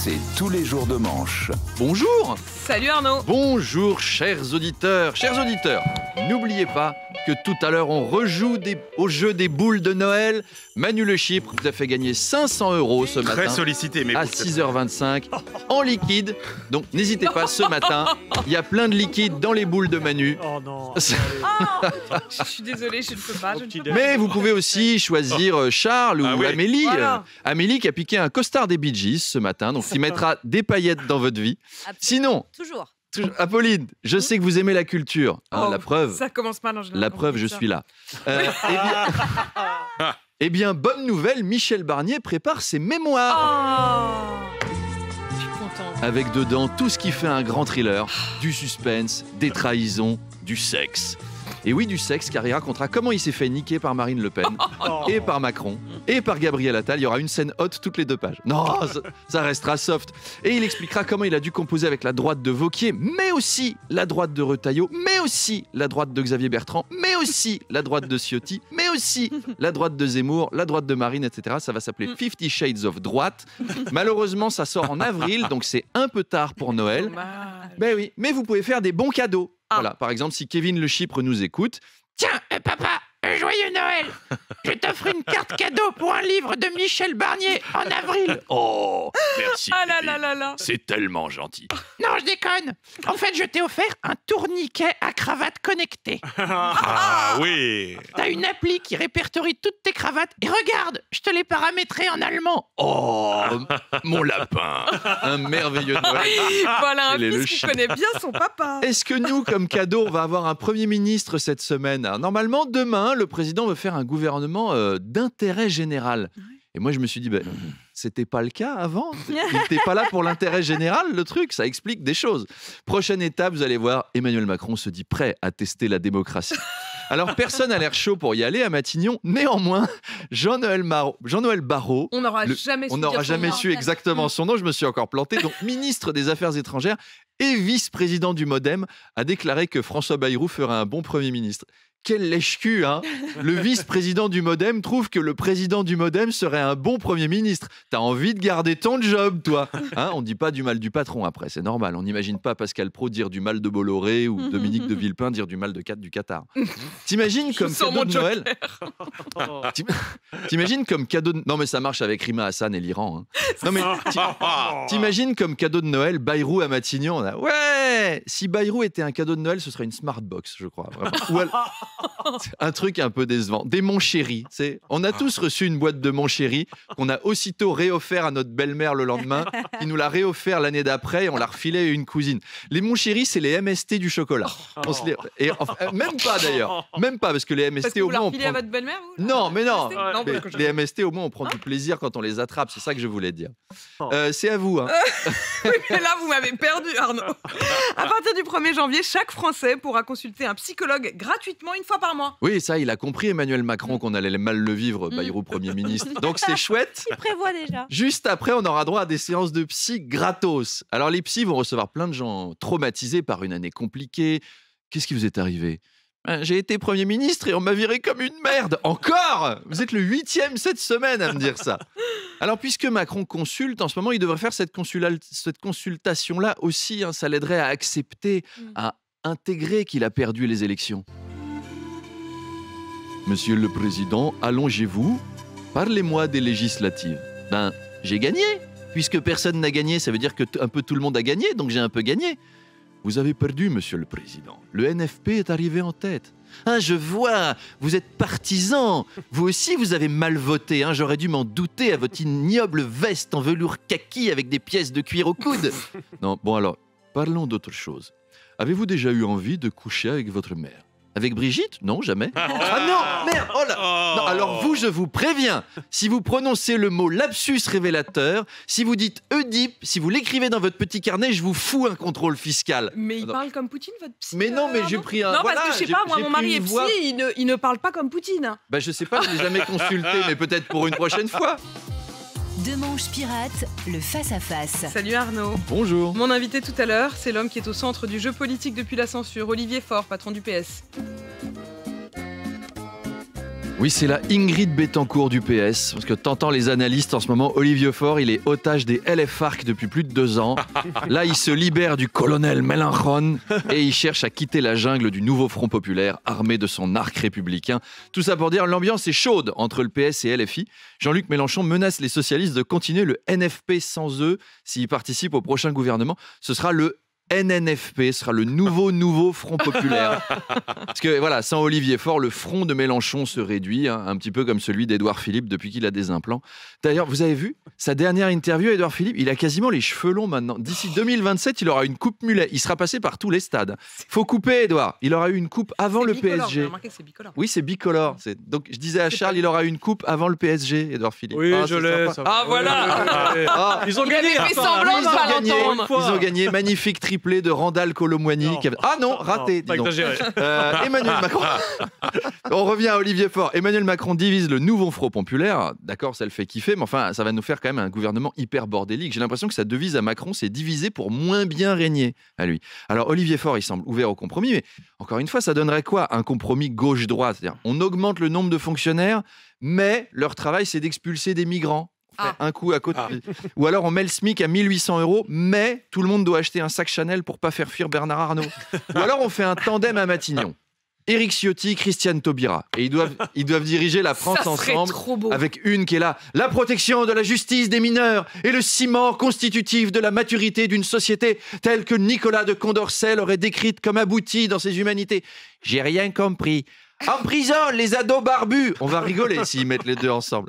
c'est tous les jours de manche. Bonjour. Salut Arnaud. Bonjour chers auditeurs. Chers auditeurs, n'oubliez pas que tout à l'heure on rejoue au jeu des boules de Noël. Manu Le Chypre vous a fait gagner 500 € ce matin. Très sollicité, mais à 6h25 en liquide. Donc n'hésitez pas, ce matin, il y a plein de liquide dans les boules de Manu. Oh non. Je suis désolée, je ne peux pas. Mais vous pouvez aussi choisir Charles ou oui. Amélie. Voilà. Amélie qui a piqué un costard des Bee Gees ce matin, donc qui mettra des paillettes dans votre vie. Sinon, Toujours. Apolline, je sais que vous aimez la culture. Hein, Oh, la preuve, Ça commence mal en général. la preuve, je suis là. Eh bien, bonne nouvelle, Michel Barnier prépare ses mémoires. Oh, je suis contente. Avec dedans tout ce qui fait un grand thriller, du suspense, des trahisons, du sexe. Et oui, du sexe, car il racontera comment il s'est fait niquer par Marine Le Pen, et par Macron, et par Gabriel Attal. Il y aura une scène haute toutes les 2 pages. Non, ça restera soft. Et il expliquera comment il a dû composer avec la droite de Wauquiez, mais aussi la droite de Retailleau, mais aussi la droite de Xavier Bertrand, mais aussi la droite de Ciotti, mais aussi la droite de Zemmour, la droite de Marine, etc. Ça va s'appeler 50 Shades of Droite. Malheureusement, ça sort en avril, donc c'est un peu tard pour Noël. Dommage. Ben oui, mais vous pouvez faire des bons cadeaux. Voilà, par exemple, si Kevin Le Chypre nous écoute. Tiens, papa, joyeux Noël. Je t'offre une carte cadeau pour un livre de Michel Barnier en avril. Oh, merci. Ah là là là là. C'est tellement gentil. Non, je déconne. En fait, je t'ai offert un tourniquet à cravate connecté. Ah oui. T'as une appli qui répertorie toutes tes cravates. Et regarde, je te l'ai paramétré en allemand. Oh, mon lapin. Un merveilleux Noël. Voilà un Il est le fils qui chien. connaît bien son papa. Est-ce que nous, comme cadeau, on va avoir un Premier ministre cette semaine? Alors, normalement, demain, le président veut faire un gouvernement d'intérêt général. Et moi, je me suis dit, c'était pas le cas avant. Il n'était pas là pour l'intérêt général, le truc. Ça explique des choses. Prochaine étape, vous allez voir, Emmanuel Macron se dit prêt à tester la démocratie. Alors, personne n'a l'air chaud pour y aller à Matignon. Néanmoins, Jean-Noël Barrot, On n'aura jamais su. on n'aura dire son jamais nom. su exactement son nom, je me suis encore planté. Donc, ministre des Affaires étrangères et vice-président du MoDem, a déclaré que François Bayrou ferait un bon Premier ministre. Quel lèche-cul, hein! Le vice-président du MoDem trouve que le président du MoDem serait un bon Premier ministre. T'as envie de garder ton job, toi, hein? On dit pas du mal du patron après, c'est normal. On n'imagine pas Pascal Praud dire du mal de Bolloré ou Dominique de Villepin dire du mal de du Qatar. T'imagines comme sens cadeau mon de Noël? T'imagines comme cadeau de... Non mais ça marche avec Rima Hassan et l'Iran. Hein. Non mais t'imagines comme cadeau de Noël Bayrou à Matignon. Ouais. Si Bayrou était un cadeau de Noël, ce serait une Smartbox, je crois. Vraiment. Un truc un peu décevant. Des Montchéri. On a tous reçu une boîte de Montchéri qu'on a aussitôt réoffert à notre belle-mère le lendemain, qui nous l'a réoffert l'année d'après et on l'a refilé à une cousine. Les Montchéri, c'est les MST du chocolat. Même pas d'ailleurs. Même pas, parce que les MST Parce que au vous moins. la On refilez prend... à votre belle-mère vous Non, mais non. Non, Mais parce que je- les MST, au moins, on prend du plaisir quand on les attrape. C'est ça que je voulais dire. C'est à vous. Hein. Mais là, vous m'avez perdu, Arnaud. À partir du 1er janvier, chaque Français pourra consulter un psychologue gratuitement une fois par mois. Oui, ça, il a compris, Emmanuel Macron, qu'on allait mal le vivre, Bayrou Premier ministre. Donc, c'est chouette. Il prévoit déjà. Juste après, on aura droit à des séances de psy gratos. Alors, les psys vont recevoir plein de gens traumatisés par une année compliquée. Qu'est-ce qui vous est arrivé? J'ai été Premier ministre et on m'a viré comme une merde. Encore? Vous êtes le 8e cette semaine à me dire ça. Alors, puisque Macron consulte, en ce moment, il devrait faire cette consultation-là aussi. Hein, ça l'aiderait à accepter, à intégrer qu'il a perdu les élections. Monsieur le Président, allongez-vous. Parlez-moi des législatives. J'ai gagné. Puisque personne n'a gagné, ça veut dire que un peu tout le monde a gagné, donc j'ai un peu gagné. Vous avez perdu, Monsieur le Président. Le NFP est arrivé en tête. Ah, je vois, vous êtes partisan. Vous aussi, vous avez mal voté. Hein. J'aurais dû m'en douter à votre ignoble veste en velours kaki avec des pièces de cuir au coude. Non, bon alors, parlons d'autre chose. Avez-vous déjà eu envie de coucher avec votre mère? Avec Brigitte? Non, jamais. Ah non, merde, oh là. Non, alors vous, je vous préviens, si vous prononcez le mot lapsus révélateur, si vous dites Oedipe, si vous l'écrivez dans votre petit carnet, je vous fous un contrôle fiscal. Mais il Non. parle comme Poutine, votre psy. Mais non, mais j'ai Arnaud pris un... Non, voilà, parce que je sais j'ai- pas, moi, j'ai mon pris mari est une psy, voix. il ne parle pas comme Poutine. Bah je sais pas, je l'ai jamais consulté, mais peut-être pour une prochaine fois. Deux manches pirates, le face-à-face. Salut Arnaud. Bonjour. Mon invité tout à l'heure, c'est l'homme qui est au centre du jeu politique depuis la censure, Olivier Faure, patron du PS. Oui, c'est la Ingrid Betancourt du PS. Parce que t'entends les analystes en ce moment, Olivier Faure, il est otage des LFARC depuis plus de 2 ans. Là, il se libère du colonel Mélenchon et il cherche à quitter la jungle du nouveau Front Populaire, armé de son arc républicain. Tout ça pour dire, l'ambiance est chaude entre le PS et LFI. Jean-Luc Mélenchon menace les socialistes de continuer le NFP sans eux s'ils participent au prochain gouvernement. Ce sera le NNFP, sera le nouveau Front Populaire. Parce que voilà, sans Olivier Faure, le front de Mélenchon se réduit, hein, un petit peu comme celui d'Édouard Philippe depuis qu'il a des implants. D'ailleurs, vous avez vu sa dernière interview, Édouard Philippe, il a quasiment les cheveux longs maintenant. D'ici 2027, il aura une coupe mulet. Il sera passé par tous les stades. Faut couper, Édouard. Il aura eu une coupe avant le bicolore, PSG. j'ai remarqué que c'est bicolore. Oui, c'est bicolore. Donc, je disais à Charles, il aura eu une coupe avant le PSG, Édouard Philippe. Oui, Ah, je c'est l'ai. sympa. ça va. Ah, voilà. Ah, Ils ont Il gagné. avait fait attends, semblant de ils ont pas gagné. l'entendre. Ils ont gagné. Magnifique triplé de Randall Colomwani. Non. Ah non, raté. Pas dis donc. exagéré. Emmanuel Macron. On revient à Olivier Faure. Emmanuel Macron divise le nouveau Front Populaire. D'accord, ça le fait kiffer, mais enfin, ça va nous faire quand même un gouvernement hyper bordélique. J'ai l'impression que sa devise à Macron, c'est diviser pour moins bien régner à lui. Alors, Olivier Faure, il semble ouvert au compromis, mais encore une fois, ça donnerait quoi? Un compromis gauche-droite. C'est-à-dire, on augmente le nombre de fonctionnaires, mais leur travail, c'est d'expulser des migrants. Un coup à côté. Ou alors on met le SMIC à 1 800 €, mais tout le monde doit acheter un sac Chanel pour pas faire fuir Bernard Arnault. Ou alors on fait un tandem à Matignon. Éric Ciotti, Christiane Taubira. Et ils doivent diriger la France Ça serait ensemble. trop beau. Avec une qui est là, la protection de la justice des mineurs et le ciment constitutif de la maturité d'une société telle que Nicolas de Condorcet l'aurait décrite comme aboutie dans ses humanités. J'ai rien compris. En prison, les ados barbus. On va rigoler s'ils mettent les deux ensemble.